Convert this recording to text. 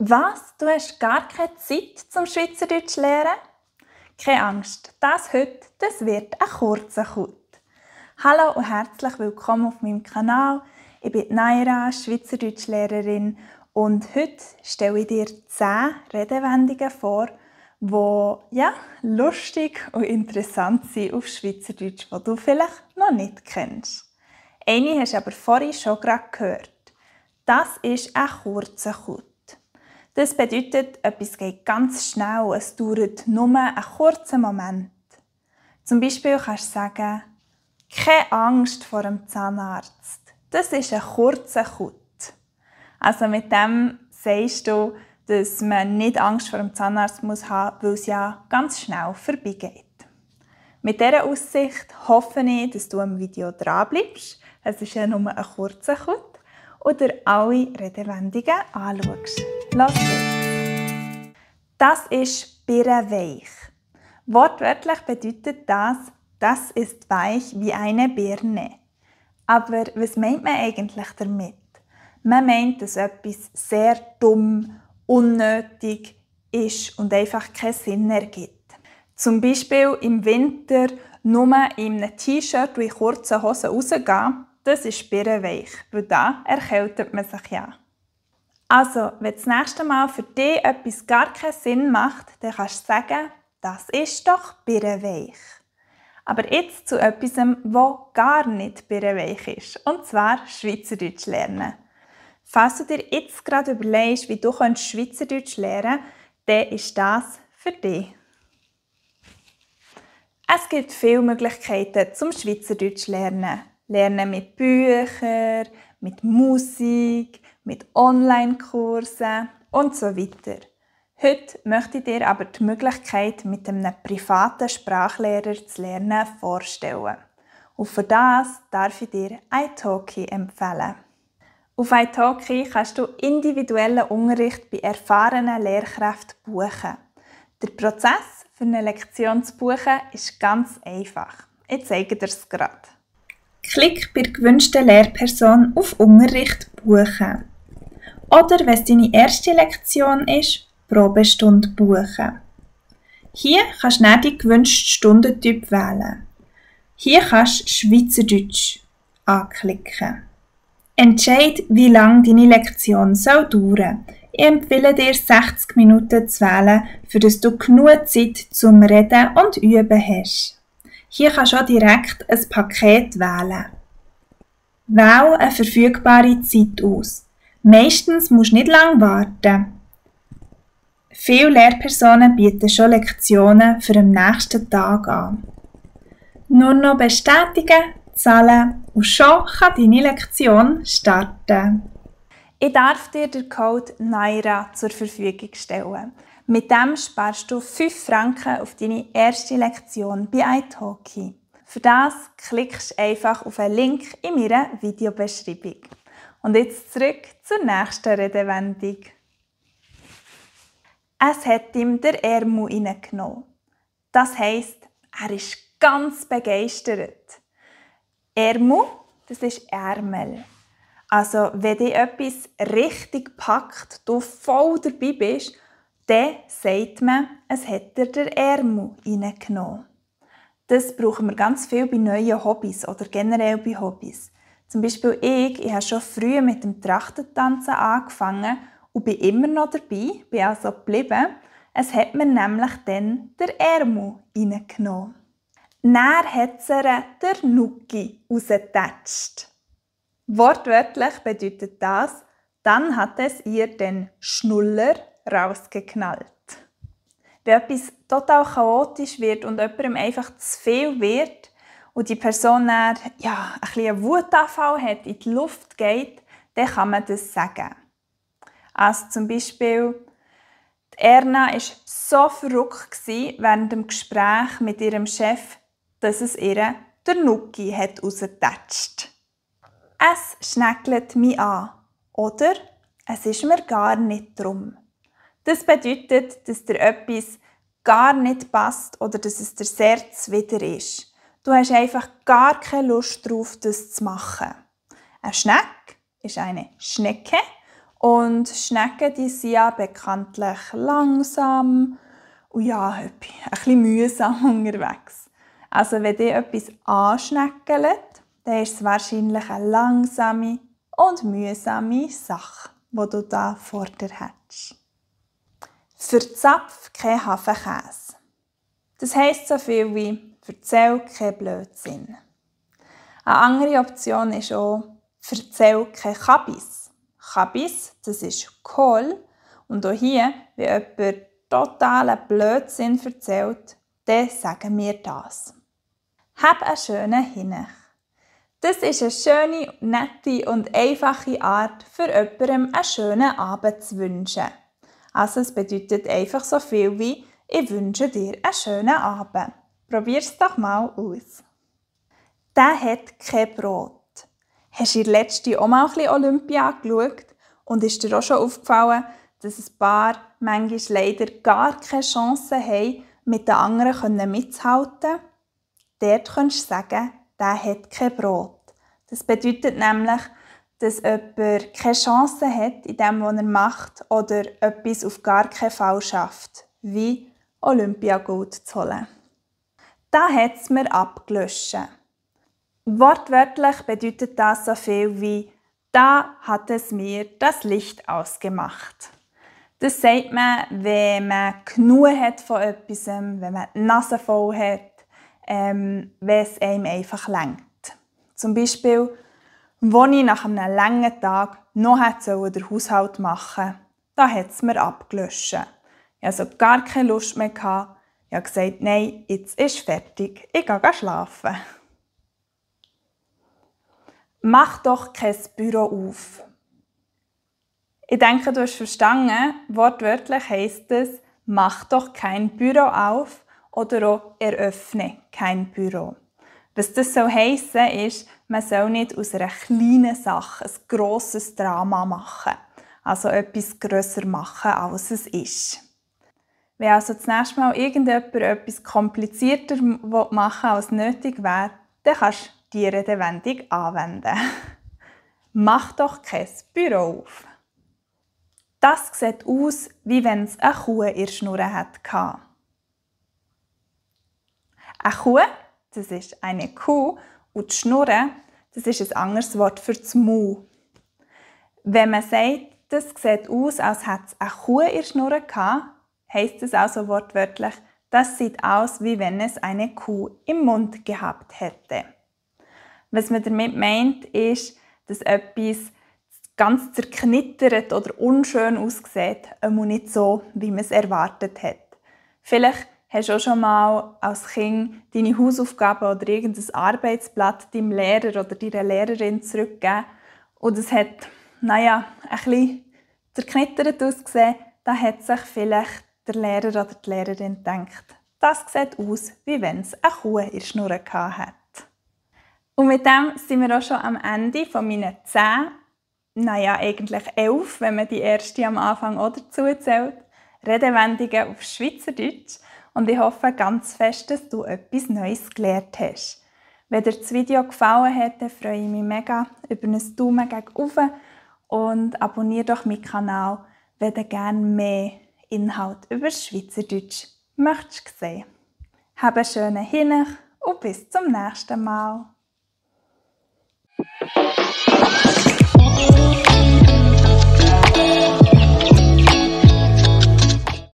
Was? Du hast gar keine Zeit zum Schweizerdeutsch lernen? Keine Angst, das heute, das wird ein kurzer Kut. Hallo und herzlich willkommen auf meinem Kanal. Ich bin Naira, Schweizerdeutschlehrerin und heute stelle ich dir 10 Redewendungen vor, die lustig und interessant sind auf Schweizerdeutsch, die du vielleicht noch nicht kennst. Eine hast du aber vorhin schon gerade gehört. Das ist ein kurzer Kut. Das bedeutet, etwas geht ganz schnell, es dauert nur einen kurzen Moment. Zum Beispiel kannst du sagen, keine Angst vor dem Zahnarzt. Das ist ein kurzer Kut. Also mit dem sagst du, dass man nicht Angst vor dem Zahnarzt haben muss, weil es ja ganz schnell vorbeigeht. Mit dieser Aussicht hoffe ich, dass du am Video dranbleibst. Es ist ja nur ein kurzer Kut. Oder alle Redewendungen anschaust. Los geht's! Das ist birrenweich. Wortwörtlich bedeutet das ist weich wie eine Birne. Aber was meint man eigentlich damit? Man meint, dass etwas sehr dumm, unnötig ist und einfach keinen Sinn ergibt. Zum Beispiel im Winter nur in einem T-Shirt und in kurzen Hosen rausgehen, das ist birrenweich, weil da erkältet man sich ja. Also, wenn das nächste Mal für dich etwas gar keinen Sinn macht, dann kannst du sagen, das ist doch birrenweich. Aber jetzt zu etwas, das gar nicht birrenweich ist, und zwar Schweizerdeutsch lernen. Falls du dir jetzt gerade überlegst, wie du Schweizerdeutsch lernen kannst, dann ist das für dich. Es gibt viele Möglichkeiten zum Schweizerdeutsch lernen. Lernen mit Büchern, mit Musik, mit Online-Kursen und so weiter. Heute möchte ich dir aber die Möglichkeit, mit einem privaten Sprachlehrer zu lernen, vorstellen. Und für das darf ich dir italki empfehlen. Auf italki kannst du individuellen Unterricht bei erfahrenen Lehrkräften buchen. Der Prozess für eine Lektion zu buchen ist ganz einfach. Ich zeige dir es gerade. Klick bei der gewünschten Lehrperson auf Unterricht buchen. Oder, wenn es deine erste Lektion ist, Probestunde buchen. Hier kannst du dann den gewünschten Stundentyp wählen. Hier kannst du Schweizerdeutsch anklicken. Entscheide, wie lange deine Lektion dauern soll. Ich empfehle dir, 60 Minuten zu wählen, für dass du genug Zeit zum Reden und Üben hast. Hier kannst du auch direkt ein Paket wählen. Wähle eine verfügbare Zeit aus. Meistens musst du nicht lange warten. Viele Lehrpersonen bieten schon Lektionen für den nächsten Tag an. Nur noch bestätigen, zahlen und schon kann deine Lektion starten. Ich darf dir den Code Naira zur Verfügung stellen. Mit dem sparst du 5 Franken auf deine erste Lektion bei italki. Für das klickst du einfach auf einen Link in meiner Videobeschreibung. Und jetzt zurück zur nächsten Redewendung. Es hat ihm der Ärmel reingenommen. Das heisst, er ist ganz begeistert. Ärmel, das ist Ärmel. Also, wenn dich etwas richtig packt, du voll dabei bist, dann sagt man, es hat dir der Ärmel reingenommen. Das brauchen wir ganz viel bei neuen Hobbys oder generell bei Hobbys. Zum Beispiel ich habe schon früh mit dem Trachtentanzen angefangen und bin immer noch dabei, bin also geblieben. Es hat mir nämlich dann der Ärmel reingenommen. Dann hat sie der Nucki rausgetatscht. Wortwörtlich bedeutet das, dann hat es ihr den Schnuller rausgeknallt. Wenn etwas total chaotisch wird und jemandem einfach zu viel wird und die Person dann, ein bisschen Wutanfall hat, in die Luft geht, dann kann man das sagen. Also zum Beispiel, die Erna war so verrückt während dem Gespräch mit ihrem Chef, dass es ihr der Nucki rausgetatscht. Es schneckelt mich an. Oder es ist mir gar nicht drum. Das bedeutet, dass dir etwas gar nicht passt oder dass es dir sehr zuwider ist. Du hast einfach gar keine Lust darauf, das zu machen. Ein Schneck ist eine Schnecke Und Schnecken die sind ja bekanntlich langsam und ja, ein bisschen mühsam unterwegs. Also wenn dich etwas anschneckelt, dann ist es wahrscheinlich eine langsame und mühsame Sache, die du da vor dir hast. Für Zapf kein Hafenkäse. Das heisst so viel wie «Erzähl kein Blödsinn». Eine andere Option ist auch «Erzähl kein Kabis». Kabis, das ist Kohl. Und auch hier, wenn jemand totalen Blödsinn erzählt, dann sagen wir das. Hab einen schönen Hinech. Das ist eine schöne, nette und einfache Art, für jemandem einen schönen Abend zu wünschen. Also es bedeutet einfach so viel wie «Ich wünsche dir einen schönen Abend». Probier es doch mal aus. Der hat kein Brot. Hast du in der letzten auch mal ein bisschen Olympia geschaut? Und ist dir auch schon aufgefallen, dass ein paar manchmal leider gar keine Chance haben, mit den anderen mitzuhalten? Dort könntest du sagen, der hat kein Brot. Das bedeutet nämlich, dass jemand keine Chance hat in dem, was er macht, oder etwas auf gar keinen Fall schafft, wie Olympiagold zu holen. Da hat es mir abgelöscht. Wortwörtlich bedeutet das so viel wie «Da hat es mir das Licht ausgemacht». Das sagt man, wenn man genug hat von etwas, wenn man die Nase voll hat, wenn es einem einfach reicht. Zum Beispiel, als ich nach einem langen Tag noch den Haushalt machen sollte, da hat es mir abgelöscht. Ich hatte also gar keine Lust mehr. Ich habe gesagt, nein, jetzt ist fertig, ich gehe schlafen. Mach doch kein Büro auf. Ich denke, du hast verstanden, wortwörtlich heisst es, mach doch kein Büro auf oder auch eröffne kein Büro. Was das heissen soll, ist, man soll nicht aus einer kleinen Sache ein grosses Drama machen. Also etwas grösser machen, als es ist. Wenn also das nächste Mal irgendjemand etwas komplizierter machen will, als nötig wäre, dann kannst du diese Redewendung anwenden. Mach doch kein Büro auf. Das sieht aus, wie wenn es eine Kuh in der Schnur hatte. Eine Kuh, das ist eine Kuh, und die Schnur, das ist ein anderes Wort für das Maul. Wenn man sagt, das sieht aus, als hätte es eine Kuh in der Schnur gehabt, heisst es also wortwörtlich, das sieht aus, wie wenn es eine Kuh im Mund gehabt hätte. Was man damit meint, ist, dass etwas ganz zerknittert oder unschön aussieht, aber nicht so, wie man es erwartet hat. Vielleicht hast du auch schon mal als Kind deine Hausaufgaben oder irgendein Arbeitsblatt deinem Lehrer oder deiner Lehrerin zurückgegeben und es hat, ein bisschen zerknittert ausgesehen. Da hat sich vielleicht der Lehrer oder die Lehrerin gedacht, das sieht aus, wie wenn es eine Kuh in der Schnur hat. Und mit dem sind wir auch schon am Ende von meinen 10, eigentlich 11, wenn man die erste am Anfang auch dazu zählt, Redewendungen auf Schweizerdeutsch. Und ich hoffe ganz fest, dass du etwas Neues gelernt hast. Wenn dir das Video gefallen hat, dann freue ich mich mega über einen Daumen gegen oben und abonniere doch meinen Kanal, wenn du gerne mehr Inhalt über Schweizerdeutsch möchtest sehen. Hab einen schönen Hinech und bis zum nächsten Mal.